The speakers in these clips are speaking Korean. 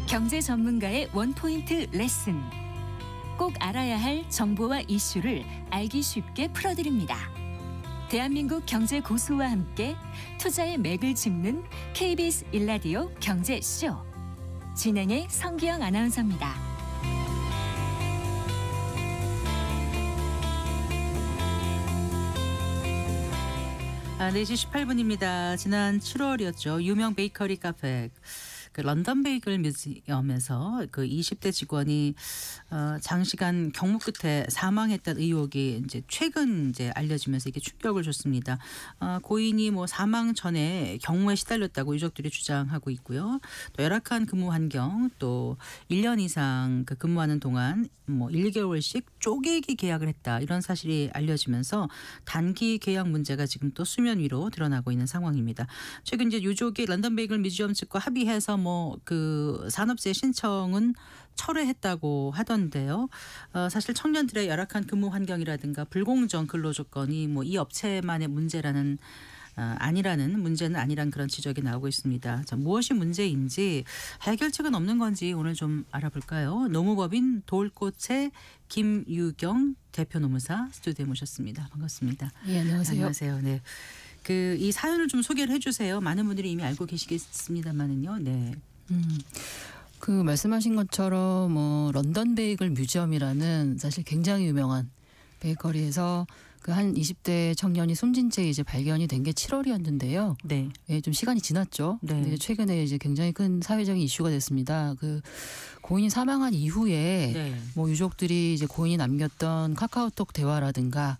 경제 전문가의 원포인트 레슨. 꼭 알아야 할 정보와 이슈를 알기 쉽게 풀어드립니다. 대한민국 경제 고수와 함께 투자의 맥을 짚는 KBS 1라디오 경제쇼. 진행의 성기영 아나운서입니다. 4시 18분입니다. 지난 7월이었죠. 유명 베이커리 카페 그 런던 베이글 뮤지엄에서 그 20대 직원이 장시간 경무 끝에 사망했다는 의혹이 이제 최근 이제 알려지면서 이게 충격을 줬습니다. 고인이 뭐 사망 전에 경무에 시달렸다고 유족들이 주장하고 있고요. 또 열악한 근무 환경, 또 1년 이상 그 근무하는 동안 뭐 1개월씩 쪼개기 계약을 했다, 이런 사실이 알려지면서 단기 계약 문제가 지금 또 수면 위로 드러나고 있는 상황입니다. 최근 이제 유족이 런던 베이글 뮤지엄 측과 합의해서 뭐 그 산업재 신청은 철회했다고 하던데요. 사실 청년들의 열악한 근무 환경이라든가 불공정 근로 조건이 뭐 이 업체만의 문제는 아니란 그런 지적이 나오고 있습니다. 자, 무엇이 문제인지 해결책은 없는 건지 오늘 좀 알아볼까요? 노무법인 돌꽃의 김유경 대표 노무사 스튜디오에 모셨습니다. 반갑습니다. 예, 안녕하세요. 안녕하세요. 네. 이 사연을 좀 소개를 해주세요. 많은 분들이 이미 알고 계시겠습니다만은요. 네. 그 말씀하신 것처럼 뭐 런던 베이글 뮤지엄이라는 사실 굉장히 유명한 베이커리에서 그 한 20대 청년이 숨진 채 이제 발견이 된 게 7월이었는데요. 네. 예, 좀 시간이 지났죠. 네. 근데 최근에 이제 굉장히 큰 사회적인 이슈가 됐습니다. 그 고인이 사망한 이후에 네. 뭐 유족들이 이제 고인이 남겼던 카카오톡 대화라든가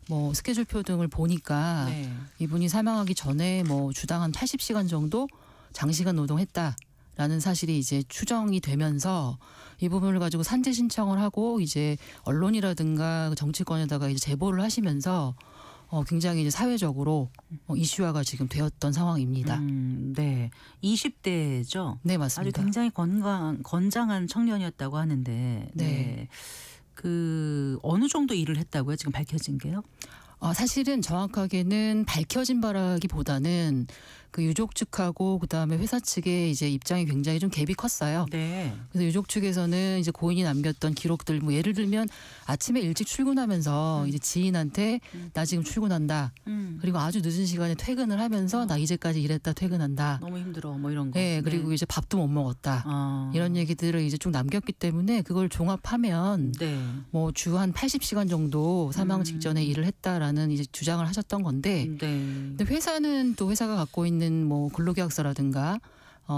뭐 스케줄표 등을 보니까 네. 이분이 사망하기 전에 뭐 주당 한 80시간 정도 장시간 노동했다라는 사실이 이제 추정이 되면서 이 부분을 가지고 산재 신청을 하고 이제 언론이라든가 정치권에다가 이제 제보를 하시면서 굉장히 이제 사회적으로 이슈화가 지금 되었던 상황입니다. 네. 20대죠? 네, 맞습니다. 아주 굉장히 건장한 청년이었다고 하는데. 네. 그 어느 정도 일을 했다고요? 지금 밝혀진 게요? 사실은 정확하게는 밝혀진 바라기보다는 그 유족 측하고 그다음에 회사 측의 이제 입장이 굉장히 좀 갭이 컸어요. 네. 그래서 유족 측에서는 이제 고인이 남겼던 기록들, 뭐 예를 들면 아침에 일찍 출근하면서 이제 지인한테 나 지금 출근한다. 그리고 아주 늦은 시간에 퇴근을 하면서 나 이제까지 일했다 퇴근한다. 너무 힘들어 뭐 이런 거. 네, 그리고 이제 밥도 못 먹었다. 이런 얘기들을 이제 쭉 남겼기 때문에 그걸 종합하면 네. 뭐 주 한 80시간 정도 사망 직전에 일을 했다라는 이제 주장을 하셨던 건데, 네. 근데 회사는 또 회사가 갖고 있는 뭐 근로계약서라든가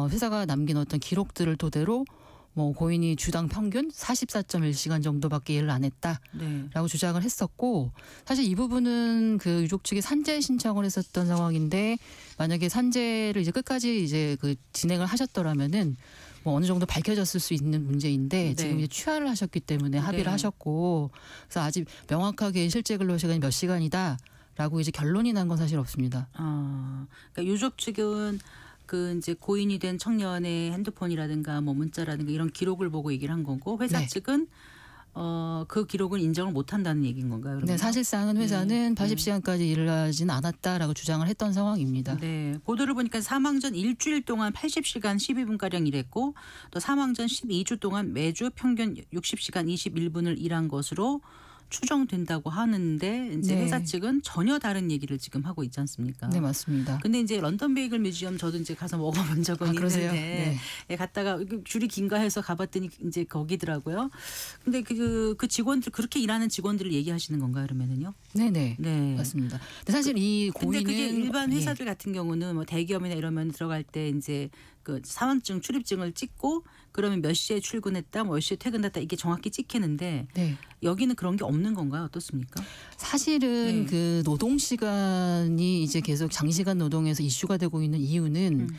회사가 남긴 어떤 기록들을 토대로 뭐 고인이 주당 평균 44.1시간 정도밖에 일을 안 했다라고 네. 주장을 했었고, 사실 이 부분은 그 유족 측이 산재 신청을 했었던 상황인데, 만약에 산재를 이제 끝까지 이제 그 진행을 하셨더라면은 뭐 어느 정도 밝혀졌을 수 있는 문제인데, 네. 지금 이제 취하를 하셨기 때문에 합의를 네. 하셨고, 그래서 아직 명확하게 실제 근로 시간이 몇 시간이다라고 이제 결론이 난 건 사실 없습니다. 그러니까 유족 측은 그 이제 고인이 된 청년의 핸드폰이라든가 뭐 문자라든가 이런 기록을 보고 얘기를 한 거고, 회사 네. 측은 그 기록을 인정을 못 한다는 얘기인 건가요? 그러면? 네, 사실상은 회사는 80시간까지 일을 하진 않았다라고 주장을 했던 상황입니다. 네. 보도를 보니까 사망 전 일주일 동안 80시간 12분가량 일했고, 또 사망 전 12주 동안 매주 평균 60시간 21분을 일한 것으로 추정된다고 하는데, 이제 네. 회사 측은 전혀 다른 얘기를 지금 하고 있지 않습니까? 네, 맞습니다. 근데 이제 런던 베이글 뮤지엄 저도 이제 가서 먹어본 적은 그러세요? 있는데, 네. 예, 갔다가 줄이 긴가 해서 가봤더니 이제 거기더라고요. 근데 그 직원들, 그렇게 일하는 직원들을 얘기하시는 건가요, 그러면은요? 네네. 네. 맞습니다. 근데 사실 이 근데 고인은 그게 일반 회사들 같은 경우는 뭐 대기업이나 이러면 들어갈 때 이제 그 사원증 출입증을 찍고 그러면 몇 시에 출근했다, 뭐 몇 시에 퇴근했다, 이게 정확히 찍히는데 네. 여기는 그런 게 없는 건가요? 어떻습니까? 사실은 네. 그 노동 시간이 이제 계속 장시간 노동에서 이슈가 되고 있는 이유는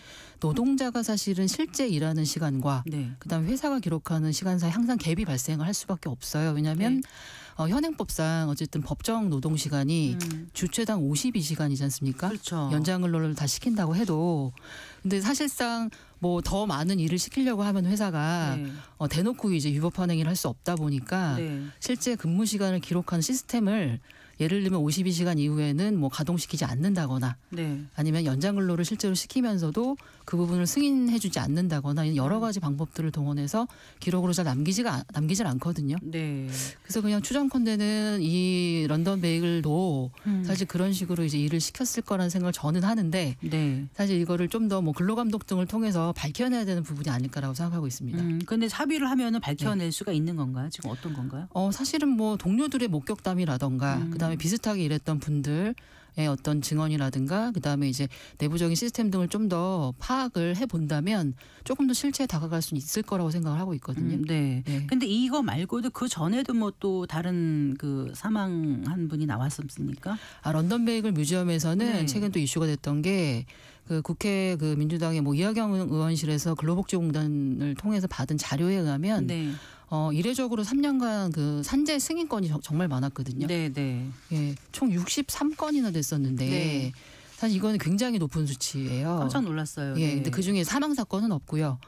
노동자가 사실은 실제 일하는 시간과 네. 그다음 회사가 기록하는 시간 사이 항상 갭이 발생을 할 수밖에 없어요. 왜냐하면 현행법상 어쨌든 법정 노동 시간이 주 최당 52시간이지 않습니까? 그렇죠. 연장 근로를 다 시킨다고 해도, 근데 사실상 뭐 더 많은 일을 시키려고 하면 회사가 네. 대놓고 이제 위법 환행을 할 수 없다 보니까 네. 실제 근무 시간을 기록하는 시스템을 예를 들면 52시간 이후에는 뭐 가동시키지 않는다거나 네. 아니면 연장 근로를 실제로 시키면서도 그 부분을 승인해주지 않는다거나 여러 가지 방법들을 동원해서 기록으로 잘 남기질 않거든요. 네. 그래서 그냥 추정컨대는 이 런던 베이글도 사실 그런 식으로 이제 일을 시켰을 거라는 생각을 저는 하는데 네. 사실 이거를 좀 더 뭐 근로감독 등을 통해서 밝혀내야 되는 부분이 아닐까라고 생각하고 있습니다. 근데 합의를 하면은 밝혀낼 수가 있는 건가요? 지금 어떤 건가요? 사실은 뭐 동료들의 목격담이라던가 그다음에 비슷하게 일했던 분들의 어떤 증언이라든가 그다음에 이제 내부적인 시스템 등을 좀 더 파악을 해본다면 조금 더 실체에 다가갈 수 있을 거라고 생각을 하고 있거든요. 네. 네. 근데 이거 말고도 그 전에도 뭐 또 다른 그 사망한 분이 나왔었습니까? 런던 베이글 뮤지엄에서는 네. 최근 또 이슈가 됐던 게 그 국회 그 민주당의 뭐 이하경 의원실에서 근로복지공단을 통해서 받은 자료에 의하면 네. 이례적으로 3년간 그 산재 승인건이 정말 많았거든요. 네, 네. 예, 총 63건이나 됐었는데 네. 사실 이거는 굉장히 높은 수치예요. 깜짝 놀랐어요. 예, 네. 근데 그 중에 사망 사건은 없고요.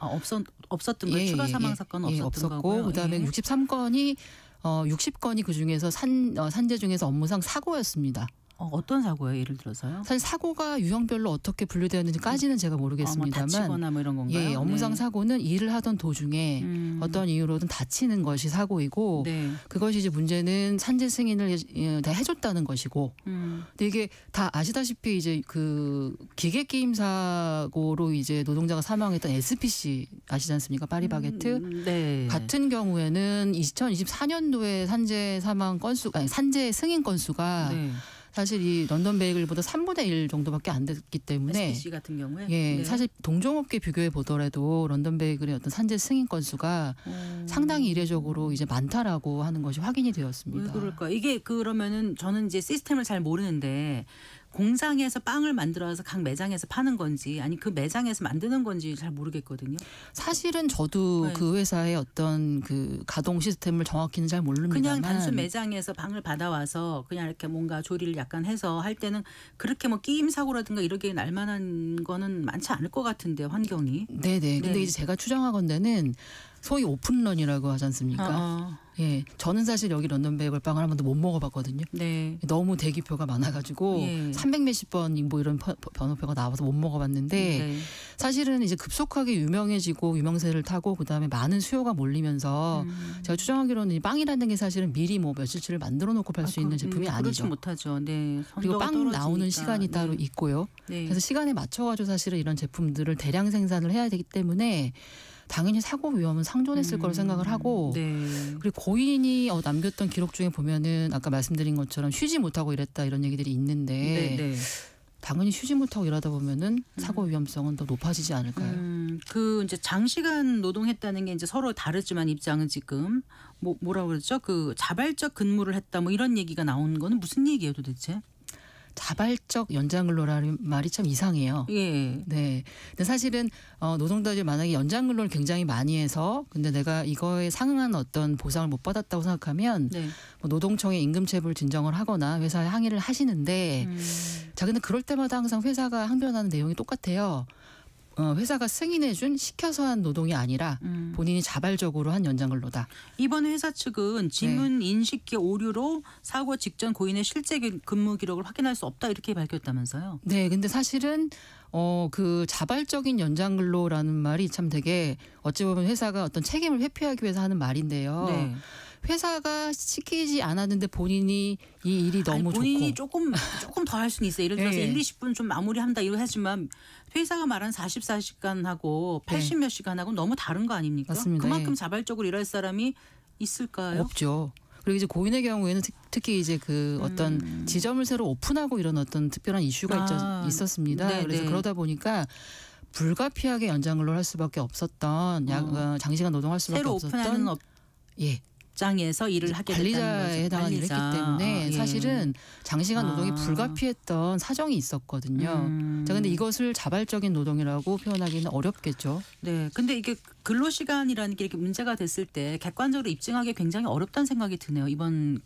없었던 거예요. 추가 사망 사건은 없었던 없었고 거고요. 그다음에 예. 63건이 60건이 그 중에서 산재 중에서 업무상 사고였습니다. 어떤 사고예요? 예를 들어서요? 사실 사고가 유형별로 어떻게 분류되었는지까지는 제가 모르겠습니다만, 다치거나 뭐 이런 건가요? 예, 업무상 네. 사고는 일을 하던 도중에 어떤 이유로든 다치는 것이 사고이고, 네. 그것이 이제 문제는 산재 승인을 다 해줬다는 것이고, 근데 이게 다 아시다시피 이제 그 기계 게임 사고로 이제 노동자가 사망했던 SPC 아시지 않습니까? 파리바게트. 네. 같은 경우에는 2024년도에 산재 승인 건수가 네. 사실 이 런던 베이글보다 3분의 1 정도밖에 안 됐기 때문에 SPC 같은 경우에 예, 네. 사실 동종업계 비교해 보더라도 런던 베이글의 어떤 산재 승인 건수가 상당히 이례적으로 이제 많다라고 하는 것이 확인이 되었습니다. 왜 그럴까? 이게 그러면은 저는 이제 시스템을 잘 모르는데 공장에서 빵을 만들어서 각 매장에서 파는 건지 아니 그 매장에서 만드는 건지 잘 모르겠거든요. 사실은 저도 네. 그 회사의 어떤 그 가동 시스템을 정확히는 잘 모릅니다만 그냥 단순 매장에서 빵을 받아와서 그냥 이렇게 뭔가 조리를 약간 해서 할 때는 그렇게 뭐 끼임 사고라든가 이렇게 날 만한 거는 많지 않을 것 같은데 환경이. 네네. 근데 네. 이제 제가 추정하건대는 소위 오픈런이라고 하지 않습니까? 예, 저는 사실 여기 런던 베이글 빵을 한 번도 못 먹어봤거든요. 네. 너무 대기표가 많아가지고 예. 300 몇십 번 뭐 이런 번호표가 나와서 못 먹어봤는데 네. 사실은 이제 급속하게 유명해지고 유명세를 타고 그다음에 많은 수요가 몰리면서 제가 추정하기로는 이 빵이라는 게 사실은 미리 뭐 며칠치를 만들어 놓고 팔 수 있는 제품이 그렇지 아니죠. 못하죠. 네. 그리고 빵 선도가 나오는 떨어지니까. 시간이 따로 네. 있고요. 네. 그래서 시간에 맞춰가지고 사실은 이런 제품들을 대량 생산을 해야 되기 때문에 당연히 사고 위험은 상존했을 거라고 생각을 하고 네. 그리고 고인이 남겼던 기록 중에 보면은 아까 말씀드린 것처럼 쉬지 못하고 일했다 이런 얘기들이 있는데 네. 네. 당연히 쉬지 못하고 일하다 보면은 사고 위험성은 더 높아지지 않을까요? 그 이제 장시간 노동했다는 게 이제 서로 다르지만 입장은 지금 뭐라고 그랬죠? 그 자발적 근무를 했다 뭐 이런 얘기가 나온 거는 무슨 얘기예요 도대체? 자발적 연장 근로라는 말이 참 이상해요. 예. 네. 근데 사실은 노동자들이 만약에 연장 근로를 굉장히 많이 해서 근데 내가 이거에 상응한 어떤 보상을 못 받았다고 생각하면 네. 뭐 노동청에 임금체불 진정을 하거나 회사에 항의를 하시는데 자 근데 그럴 때마다 항상 회사가 항변하는 내용이 똑같아요. 회사가 승인해준 시켜서 한 노동이 아니라 본인이 자발적으로 한 연장 근로다. 이번 회사 측은 지문 인식기 오류로 사고 직전 고인의 실제 근무 기록을 확인할 수 없다 이렇게 밝혔다면서요? 네, 근데 사실은 그 자발적인 연장 근로라는 말이 참 되게 어찌 보면 회사가 어떤 책임을 회피하기 위해서 하는 말인데요. 네. 회사가 시키지 않았는데 본인이 이 일이 너무 본인이 좋고 조금 더 할 수는 있어요. 예를 들어서 네. 1, 20분 좀 마무리한다 이거 하지만 회사가 말한 44시간하고 80 몇 시간하고 너무 다른 거 아닙니까? 맞습니다. 그만큼 예. 자발적으로 일할 사람이 있을까요? 없죠. 그리고 이제 고인의 경우에는 특히 이제 그 어떤 지점을 새로 오픈하고 이런 어떤 특별한 이슈가 있었습니다. 네, 그래서 네. 그러다 보니까 불가피하게 연장 근로를 할 수밖에 없었던 장시간 노동할 수밖에 새로 없었던 오픈하는 예. 장에서 일을 하게 됐다는 관리자에 거죠. 해당한 일을 했기 때문에 예. 사실은 장시간 노동이 불가피했던 사정이 있었거든요. 자, 근데 이것을 자발적인 노동이라고 표현하기는 어렵겠죠. 네. 근데 이게 근로시간이라는 게 이렇게 문제가 됐을 때 객관적으로 입증하기 굉장히 어렵다는 생각이 드네요. 이번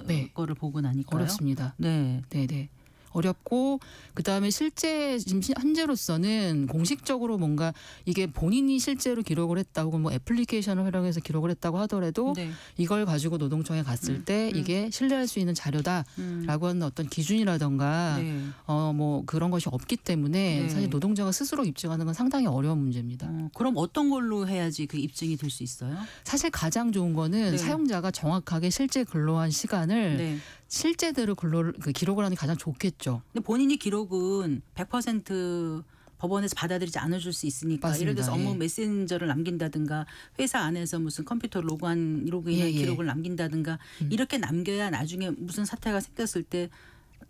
네. 거를 보고 나니까요. 어렵습니다. 네. 네. 어렵고 그다음에 실제 지금 현재로서는 공식적으로 뭔가 이게 본인이 실제로 기록을 했다고 뭐 애플리케이션을 활용해서 기록을 했다고 하더라도 네. 이걸 가지고 노동청에 갔을 때 이게 신뢰할 수 있는 자료다라고 하는 어떤 기준이라던가 네. 뭐 그런 것이 없기 때문에 네. 사실 노동자가 스스로 입증하는 건 상당히 어려운 문제입니다. 그럼 어떤 걸로 해야지 그 입증이 될 수 있어요? 사실 가장 좋은 거는 네. 사용자가 정확하게 실제 근로한 시간을 네. 실제대로 기록을 하는 게 가장 좋겠죠. 근데 본인이 기록은 100% 법원에서 받아들이지 않아줄 수 있으니까 맞습니다. 예를 들어서 업무 예. 메신저를 남긴다든가 회사 안에서 무슨 컴퓨터 로그인의 예. 기록을 남긴다든가 이렇게 남겨야 나중에 무슨 사태가 생겼을 때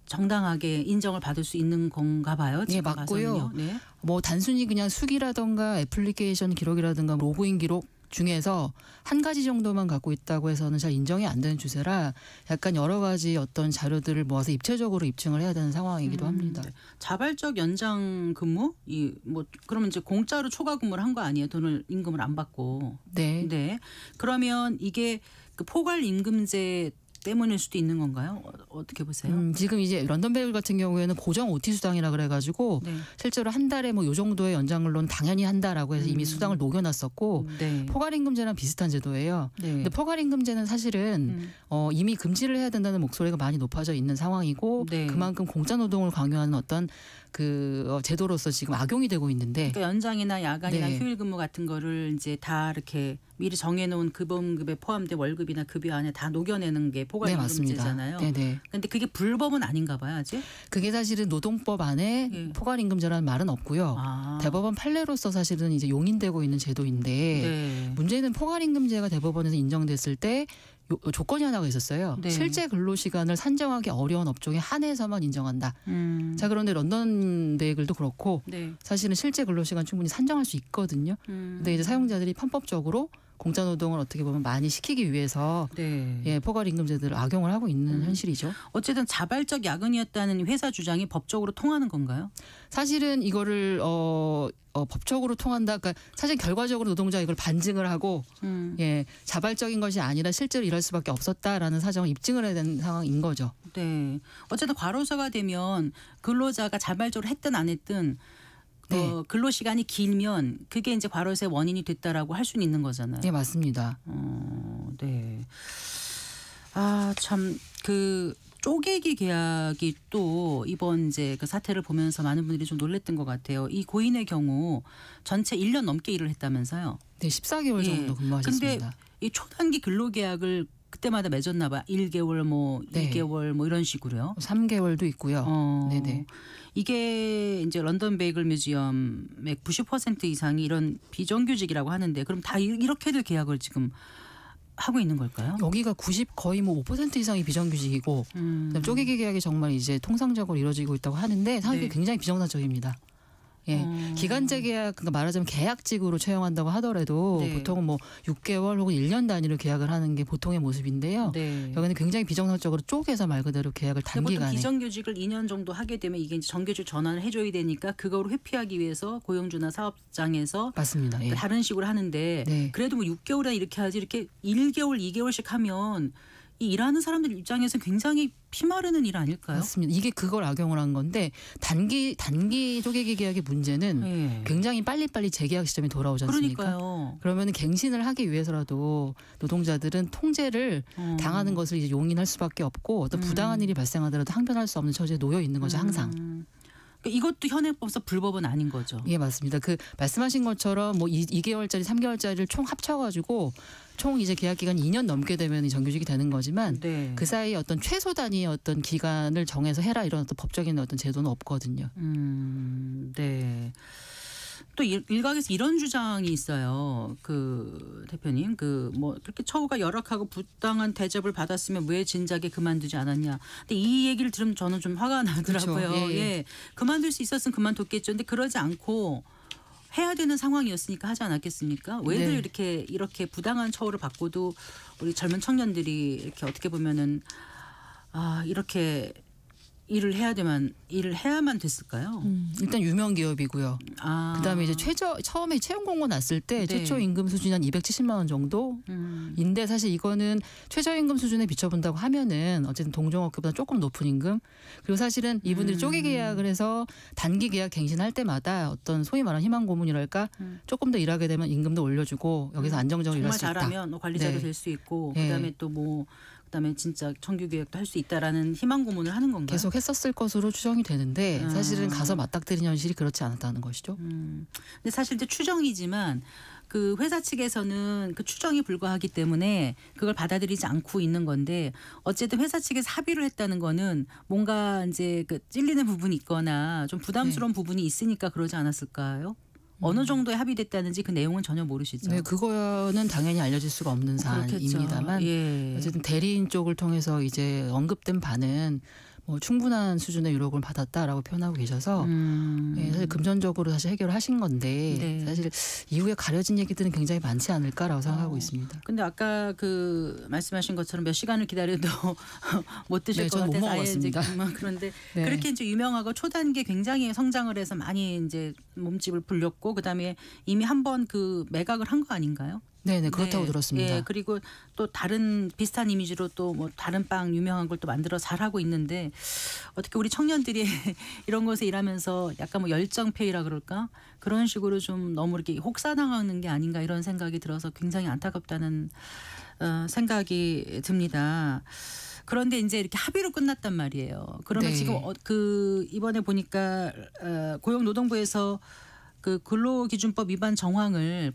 정당하게 인정을 받을 수 있는 건가 봐요. 예, 지금 맞고요. 봐서는요. 네. 뭐 단순히 그냥 수기라던가 애플리케이션 기록이라든가 로그인 기록 중에서 한 가지 정도만 갖고 있다고 해서는 잘 인정이 안 되는 추세라 약간 여러 가지 어떤 자료들을 모아서 입체적으로 입증을 해야 되는 상황이기도 합니다. 네. 자발적 연장 근무 뭐 그러면 이제 공짜로 초과 근무를 한 거 아니에요? 돈을 임금을 안 받고. 네. 네. 그러면 이게 그 포괄 임금제 때문일 수도 있는 건가요? 어떻게 보세요? 지금 이제 런던 베일 같은 경우에는 고정 OT 수당이라 그래가지고 네. 실제로 한 달에 뭐 요 정도의 연장 근로는 당연히 한다라고 해서 이미 수당을 녹여놨었고 네. 포괄임금제랑 비슷한 제도예요. 네. 근데 포괄임금제는 사실은 이미 금지를 해야 된다는 목소리가 많이 높아져 있는 상황이고 네. 그만큼 공짜노동을 강요하는 어떤 그 제도로서 지금 악용이 되고 있는데 그러니까 연장이나 야간이나 네. 휴일 근무 같은 거를 이제 다 이렇게 미리 정해놓은 기본급에 포함된 월급이나 급여 안에 다 녹여내는 게 포괄 네, 맞습니다. 임금제잖아요. 네네. 근데 그게 불법은 아닌가 봐요, 아직. 그게 사실은 노동법 안에 예. 포괄임금제라는 말은 없고요. 아. 대법원 판례로서 사실은 이제 용인되고 있는 제도인데 네. 문제는 포괄임금제가 대법원에서 인정됐을 때 조건이 하나가 있었어요. 네. 실제 근로시간을 산정하기 어려운 업종에 한해서만 인정한다. 자 그런데 런던 베이글도 그렇고 네. 사실은 실제 근로시간 충분히 산정할 수 있거든요. 근데 이제 사용자들이 편법적으로 공짜 노동을 어떻게 보면 많이 시키기 위해서 네. 예, 포괄임금제들을 악용을 하고 있는 현실이죠. 어쨌든 자발적 야근이었다는 회사 주장이 법적으로 통하는 건가요? 사실은 이거를 법적으로 통한다. 그러니까 사실 결과적으로 노동자가 이걸 반증을 하고 예, 자발적인 것이 아니라 실제로 일할 수밖에 없었다라는 사정을 입증을 해야 되는 상황인 거죠. 네. 어쨌든 과로사가 되면 근로자가 자발적으로 했든 안 했든 네. 근로 시간이 길면 그게 이제 과로사의 원인이 됐다라고 할 수는 있는 거잖아요. 네, 맞습니다. 네. 아, 참 그 쪼개기 계약이 또 이번 이제 그 사태를 보면서 많은 분들이 좀 놀랬던 것 같아요. 이 고인의 경우 전체 1년 넘게 일을 했다면서요. 네, 14개월 정도 근무하셨습니다. 근데 이 초단기 근로계약을 그때마다 맺었나 봐요. 1개월 뭐 네. 2개월 뭐 이런 식으로요. 3개월도 있고요. 네네. 이게 이제 런던 베이글 뮤지엄의 90% 이상이 이런 비정규직이라고 하는데 그럼 다 이렇게들 계약을 지금 하고 있는 걸까요? 여기가 거의 뭐 5% 이상이 비정규직이고 그다음에 쪼개기 계약이 정말 이제 통상적으로 이루어지고 있다고 하는데 사실 네. 굉장히 비정상적입니다. 예, 기간제 계약, 그러니까 말하자면 계약직으로 채용한다고 하더라도 네. 보통은 뭐 6개월 혹은 1년 단위로 계약을 하는 게 보통의 모습인데요. 네. 여기는 굉장히 비정상적으로 쪼개서 말 그대로 계약을 보통 단기간에. 비정규직을 2년 정도 하게 되면 이게 이제 정규직 전환을 해줘야 되니까 그거를 회피하기 위해서 고용주나 사업장에서 맞습니다. 예. 다른 식으로 하는데 네. 그래도 뭐 6개월이나 이렇게 하지 이렇게 1개월, 2개월씩 하면 이 일하는 사람들 입장에서 굉장히 피마르는 일 아닐까요? 맞습니다. 이게 그걸 악용을 한 건데 단기 쪼개기 계약의 문제는 네. 굉장히 빨리빨리 재계약 시점이 돌아오지 않습니까? 그러니까요. 그러면 갱신을 하기 위해서라도 노동자들은 통제를 당하는 것을 이제 용인할 수밖에 없고 어떤 부당한 일이 발생하더라도 항변할 수 없는 처지에 놓여 있는 거죠, 항상. 그러니까 이것도 현행법상 불법은 아닌 거죠. 예, 맞습니다. 그 말씀하신 것처럼 뭐 2개월짜리, 3개월짜리를 총 합쳐가지고 총 이제 계약 기간이 2년 넘게 되면 정규직이 되는 거지만 네. 그 사이에 어떤 최소 단위의 어떤 기간을 정해서 해라 이런 어떤 법적인 어떤 제도는 없거든요. 네. 또 일각에서 이런 주장이 있어요. 그 대표님, 그 뭐 그렇게 처우가 열악하고 부당한 대접을 받았으면 왜 진작에 그만두지 않았냐. 근데 이 얘기를 들으면 저는 좀 화가 나더라고요. 그렇죠. 예. 예. 그만둘 수 있었으면 그만뒀겠죠. 근데 그러지 않고 해야 되는 상황이었으니까 하지 않았겠습니까? 왜들 네. 이렇게 부당한 처우를 받고도 우리 젊은 청년들이 이렇게 어떻게 보면은 이렇게 일을 해야만 됐을까요? 일단 유명 기업이고요. 아. 그다음에 이제 처음에 채용 공고 났을 때 네. 최초 임금 수준이 한 270만 원 정도인데 사실 이거는 최저임금 수준에 비춰본다고 하면은 어쨌든 동종업계보다 조금 높은 임금. 그리고 사실은 이분들이 쪼개 계약을 해서 단기 계약 갱신할 때마다 어떤 소위 말하는 희망 고문이랄까 조금 더 일하게 되면 임금도 올려주고 여기서 안정적으로 일할 정말 수 있다. 잘하면 관리자도 네. 될 수 있고 네. 그다음에 또 그다음에 진짜 정규 계약도 할 수 있다라는 희망 고문을 하는 건가요? 계속 했었을 것으로 추정이 되는데 사실은 가서 맞닥뜨린 현실이 그렇지 않았다는 것이죠. 근데 사실 이제 추정이지만 그 회사 측에서는 그 추정이 불과하기 때문에 그걸 받아들이지 않고 있는 건데 어쨌든 회사 측에서 합의를 했다는 거는 뭔가 이제 그 찔리는 부분이 있거나 좀 부담스러운 부분이 있으니까 그러지 않았을까요? 어느 정도에 합의됐다는지 그 내용은 전혀 모르시죠. 네, 그거는 당연히 알려질 수가 없는 사안입니다만 예. 어쨌든 대리인 쪽을 통해서 이제 언급된 바는 뭐 충분한 수준의 유록을 받았다라고 표현하고 계셔서 예, 사실 금전적으로 사실 해결을 하신 건데 네. 사실 이후에 가려진 얘기들은 굉장히 많지 않을까라고 생각하고 있습니다. 근데 아까 그 말씀하신 것처럼 몇 시간을 기다려도 못 드실 네, 것 저는 못 같아서 아예 이제 먹어봤습니다. 그런데 네. 그렇게 이제 유명하고 초단기에 굉장히 성장을 해서 많이 이제 몸집을 불렸고 그다음에 이미 한번 그 매각을 한 거 아닌가요? 네네 그렇다고 네. 들었습니다. 예, 그리고 또 다른 비슷한 이미지로 또 뭐 다른 빵 유명한 걸 또 만들어 잘 하고 있는데 어떻게 우리 청년들이 이런 곳에 일하면서 약간 뭐 열정페이라 그럴까 그런 식으로 좀 너무 이렇게 혹사당하는 게 아닌가 이런 생각이 들어서 굉장히 안타깝다는 생각이 듭니다. 그런데 이제 이렇게 합의로 끝났단 말이에요. 그러면 네. 지금 그 이번에 보니까 고용노동부에서 그 근로기준법 위반 정황을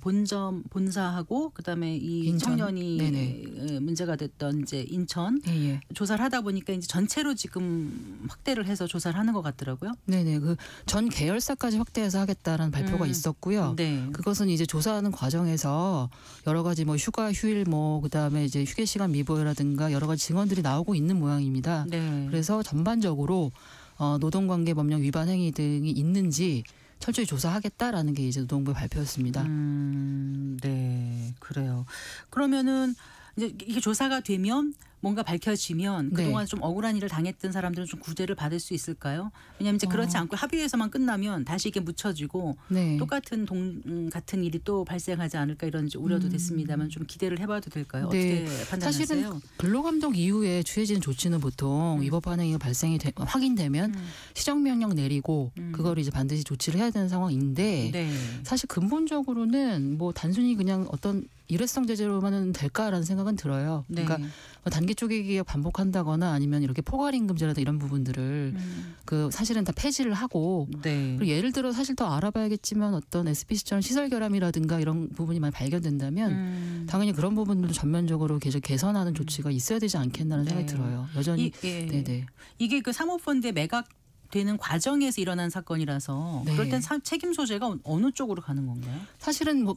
본사하고 그다음에 이 인천. 청년이 네네. 문제가 됐던 이제 인천 예, 예. 조사를 하다 보니까 이제 전체로 지금 확대를 해서 조사를 하는 것 같더라고요. 네네 그 전 계열사까지 확대해서 하겠다라는 발표가 있었고요. 네. 그것은 이제 조사하는 과정에서 여러 가지 뭐 휴가 휴일 뭐 그다음에 이제 휴게 시간 미보여라든가 여러 가지 증언들이 나오고 있는 모양입니다. 네. 그래서 전반적으로 노동관계 법령 위반 행위 등이 있는지 철저히 조사하겠다라는 게 이제 노동부의 발표였습니다. 네, 그래요. 그러면은 이제 이게 조사가 되면 뭔가 밝혀지면 네. 그동안 좀 억울한 일을 당했던 사람들은 좀 구제를 받을 수 있을까요? 왜냐하면 이제 그렇지 않고 합의에서만 끝나면 다시 이게 묻혀지고 네. 똑같은 같은 일이 또 발생하지 않을까 이런 이제 우려도 됐습니다만 좀 기대를 해봐도 될까요? 어떻게 네. 판단하세요? 사실은 근로감독 이후에 취해지는 조치는 보통 위법 반응이 확인되면 시정명령 내리고 그거를 이제 반드시 조치를 해야 되는 상황인데 네. 사실 근본적으로는 뭐 단순히 그냥 어떤 일회성 제재로만은 될까라는 생각은 들어요. 네. 그러니까 뭐 단기 쪼개기 반복한다거나 아니면 이렇게 포괄임금제라든가 이런 부분들을 그 사실은 다 폐지를 하고 네. 그리고 예를 들어 사실 더 알아봐야겠지만 어떤 SPC처럼 시설 결함이라든가 이런 부분이 많이 발견된다면 당연히 그런 부분들도 전면적으로 계속 개선하는 조치가 있어야 되지 않겠나는 생각이 들어요. 여전히 네네. 이게 그 사모펀드의 매각 되는 과정에서 일어난 사건이라서 네. 그럴 땐 책임 소재가 어느 쪽으로 가는 건가요? 사실은 뭐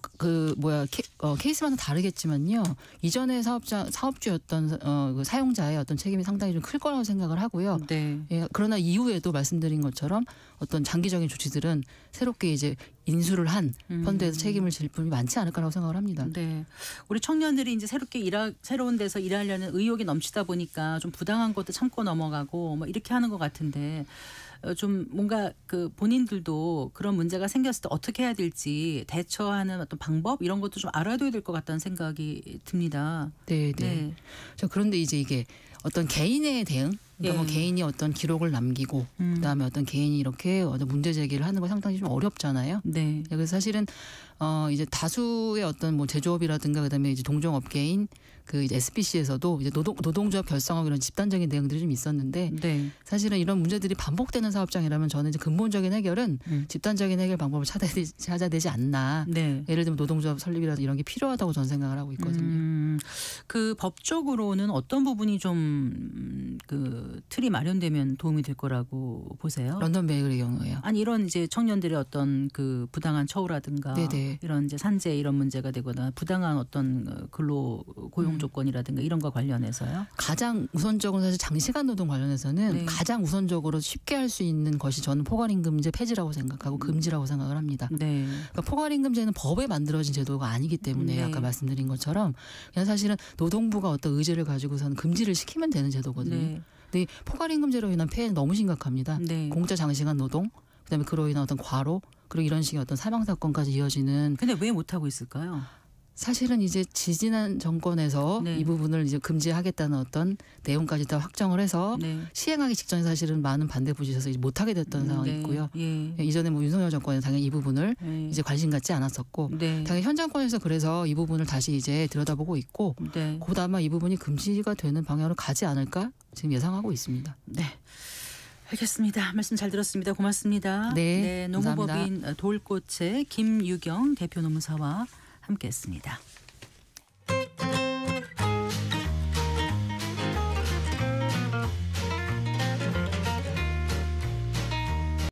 케이스마다 다르겠지만요. 이전에 사업주였던 그 사용자의 어떤 책임이 상당히 좀 클 거라고 생각을 하고요. 네. 예, 그러나 이후에도 말씀드린 것처럼 어떤 장기적인 조치들은 새롭게 이제 인수를 한 펀드에서 책임을 질 분이 많지 않을 거라고 생각을 합니다. 네. 우리 청년들이 이제 새로운 데서 일하려는 의욕이 넘치다 보니까 좀 부당한 것도 참고 넘어가고 뭐 이렇게 하는 것 같은데 좀 뭔가 그 본인들도 그런 문제가 생겼을 때 어떻게 해야 될지 대처하는 어떤 방법 이런 것도 좀 알아둬야 될 것 같다는 생각이 듭니다. 네, 네. 네. 자, 그런데 이제 이게 어떤 개인의 대응, 그러니까 뭐 예. 개인이 어떤 기록을 남기고 그다음에 어떤 개인이 이렇게 어떤 문제 제기를 하는 거 상당히 좀 어렵잖아요. 네. 그래서 사실은 이제 다수의 어떤 뭐 제조업이라든가 그다음에 이제 동종업계인 그 이제 SPC에서도 이제 노동조합 결성하고 이런 집단적인 내용들이 좀 있었는데 네. 사실은 이런 문제들이 반복되는 사업장이라면 저는 이제 근본적인 해결은 집단적인 해결 방법을 찾아야 되지 않나. 네. 예를 들면 노동조합 설립이라든지 이런 게 필요하다고 저는 생각을 하고 있거든요. 그 법적으로는 어떤 부분이 좀 그 틀이 마련되면 도움이 될 거라고 보세요? 런던 베이글의 경우에요. 아니 이런 이제 청년들의 어떤 그 부당한 처우라든가 네네. 이런 이제 산재 이런 문제가 되거나 부당한 어떤 근로 고용 조건이라든가 이런 거 관련해서요. 가장 우선적으로 사실 장시간 노동 관련해서는 네. 가장 우선적으로 쉽게 할 수 있는 것이 저는 포괄임금제 폐지라고 생각하고 금지라고 생각을 합니다. 네. 그러니까 포괄임금제는 법에 만들어진 제도가 아니기 때문에 네. 아까 말씀드린 것처럼 그냥 사실은 노동부가 어떤 의지를 가지고서는 금지를 시키면 되는 제도거든요. 네. 근데 이 포괄임금제로 인한 폐해는 너무 심각합니다. 네. 공짜 장시간 노동, 그다음에 그로 인한 어떤 과로, 그리고 이런 식의 어떤 사망 사건까지 이어지는. 근데 왜 못하고 있을까요? 사실은 이제 지지난 정권에서 네. 이 부분을 이제 금지하겠다는 어떤 내용까지 다 확정을 해서 네. 시행하기 직전에 사실은 많은 반대 부지에서 이제 못하게 됐던 상황이 네. 있고요. 예. 이전에 뭐 윤석열 정권은 당연히 이 부분을 네. 이제 관심 갖지 않았었고, 네. 당연히 현 정권에서 그래서 이 부분을 다시 이제 들여다보고 있고, 네. 곧 아마 이 부분이 금지가 되는 방향으로 가지 않을까 지금 예상하고 있습니다. 네. 알겠습니다. 말씀 잘 들었습니다. 고맙습니다. 네, 노무법인 돌꽃의 김유경 대표 노무사와 함께했습니다.